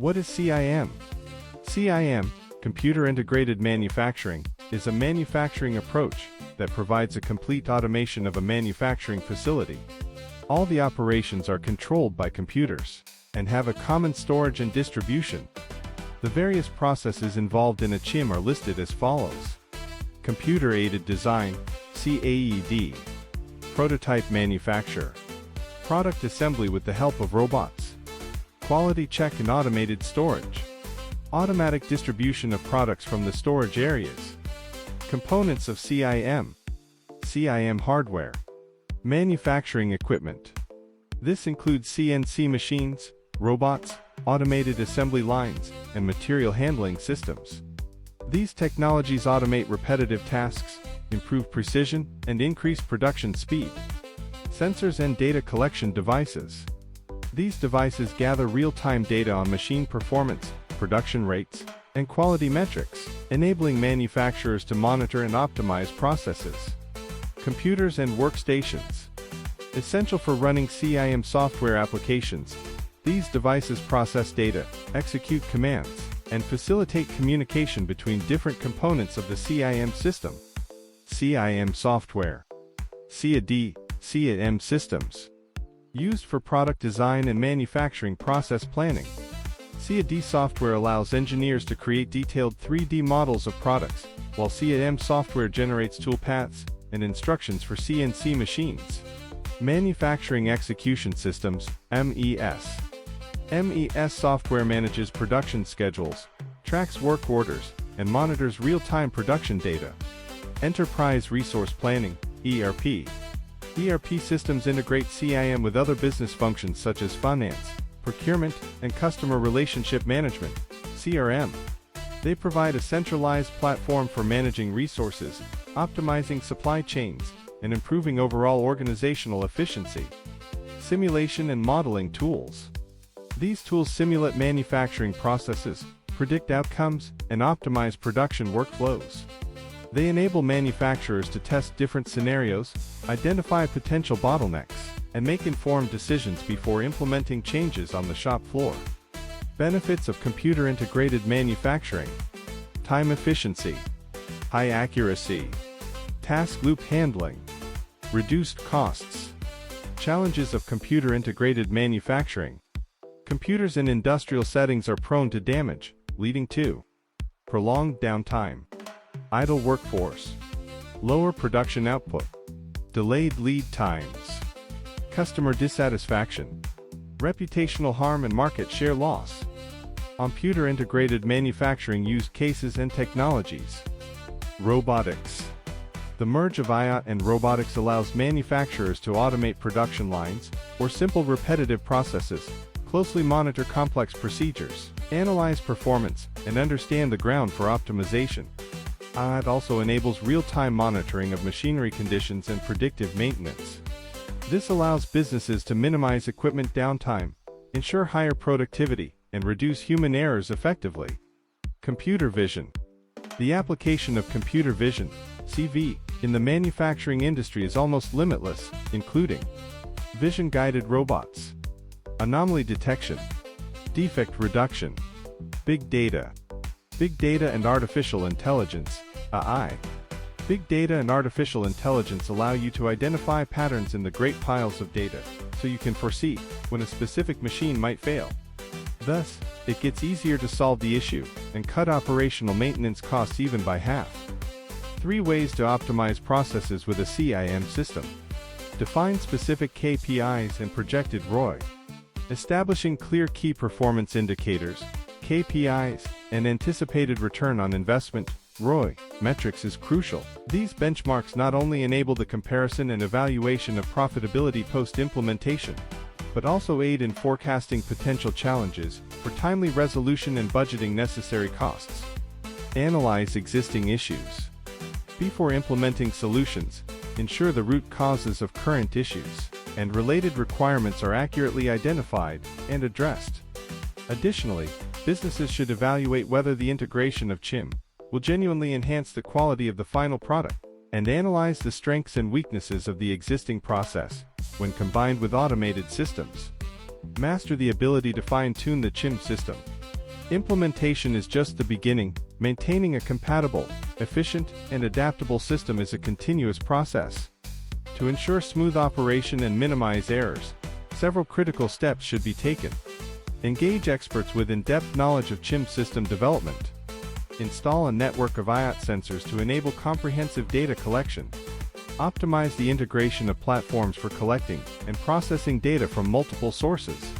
What is CIM? CIM, Computer Integrated Manufacturing, is a manufacturing approach that provides a complete automation of a manufacturing facility. All the operations are controlled by computers and have a common storage and distribution. The various processes involved in a CIM are listed as follows. Computer-aided design, CAED. Prototype manufacture. Product assembly with the help of robots. Quality check and automated storage. Automatic distribution of products from the storage areas. Components of CIM. CIM hardware. Manufacturing equipment. This includes CNC machines, robots, automated assembly lines, and material handling systems. These technologies automate repetitive tasks, improve precision, and increase production speed. Sensors and data collection devices. These devices gather real-time data on machine performance, production rates, and quality metrics, enabling manufacturers to monitor and optimize processes. Computers and workstations. Essential for running CIM software applications, these devices process data, execute commands, and facilitate communication between different components of the CIM system. CIM software. CAD, CIM systems. Used for product design and manufacturing process planning. CAD software allows engineers to create detailed 3D models of products, while CIM software generates toolpaths and instructions for CNC machines. Manufacturing Execution Systems, MES. MES software manages production schedules, tracks work orders, and monitors real-time production data. Enterprise Resource Planning, ERP. ERP systems integrate CIM with other business functions such as finance, procurement, and customer relationship management, CRM. They provide a centralized platform for managing resources, optimizing supply chains, and improving overall organizational efficiency. Simulation and modeling tools. These tools simulate manufacturing processes, predict outcomes, and optimize production workflows. They enable manufacturers to test different scenarios, identify potential bottlenecks, and make informed decisions before implementing changes on the shop floor. Benefits of computer-integrated manufacturing. Time efficiency. High accuracy. Task loop handling. Reduced costs. Challenges of computer-integrated manufacturing. Computers in industrial settings are prone to damage, leading to prolonged downtime, idle workforce, lower production output, delayed lead times, customer dissatisfaction, reputational harm and market share loss. Computer-integrated manufacturing use cases and technologies. Robotics. The merge of IA and robotics allows manufacturers to automate production lines, or simple repetitive processes, closely monitor complex procedures, analyze performance, and understand the ground for optimization. It also enables real-time monitoring of machinery conditions and predictive maintenance. This allows businesses to minimize equipment downtime, ensure higher productivity, and reduce human errors effectively. Computer vision. The application of computer vision, CV, in the manufacturing industry is almost limitless, including vision-guided robots, anomaly detection, defect reduction, big data and artificial intelligence, AI. Big data and artificial intelligence allow you to identify patterns in the great piles of data, so you can foresee when a specific machine might fail. Thus, it gets easier to solve the issue and cut operational maintenance costs even by half. 3 ways to optimize processes with a CIM system. Define specific KPIs and projected ROI. Establishing clear key performance indicators, KPIs, and anticipated return on investment, ROI, metrics is crucial. These benchmarks not only enable the comparison and evaluation of profitability post-implementation, but also aid in forecasting potential challenges for timely resolution and budgeting necessary costs. Analyze existing issues. Before implementing solutions, ensure the root causes of current issues and related requirements are accurately identified and addressed. Additionally, businesses should evaluate whether the integration of CIM will genuinely enhance the quality of the final product, and analyze the strengths and weaknesses of the existing process when combined with automated systems. Master the ability to fine-tune the CIM system. Implementation is just the beginning. Maintaining a compatible, efficient, and adaptable system is a continuous process. To ensure smooth operation and minimize errors, several critical steps should be taken. Engage experts with in-depth knowledge of CIM system development. Install a network of IoT sensors to enable comprehensive data collection. Optimize the integration of platforms for collecting and processing data from multiple sources.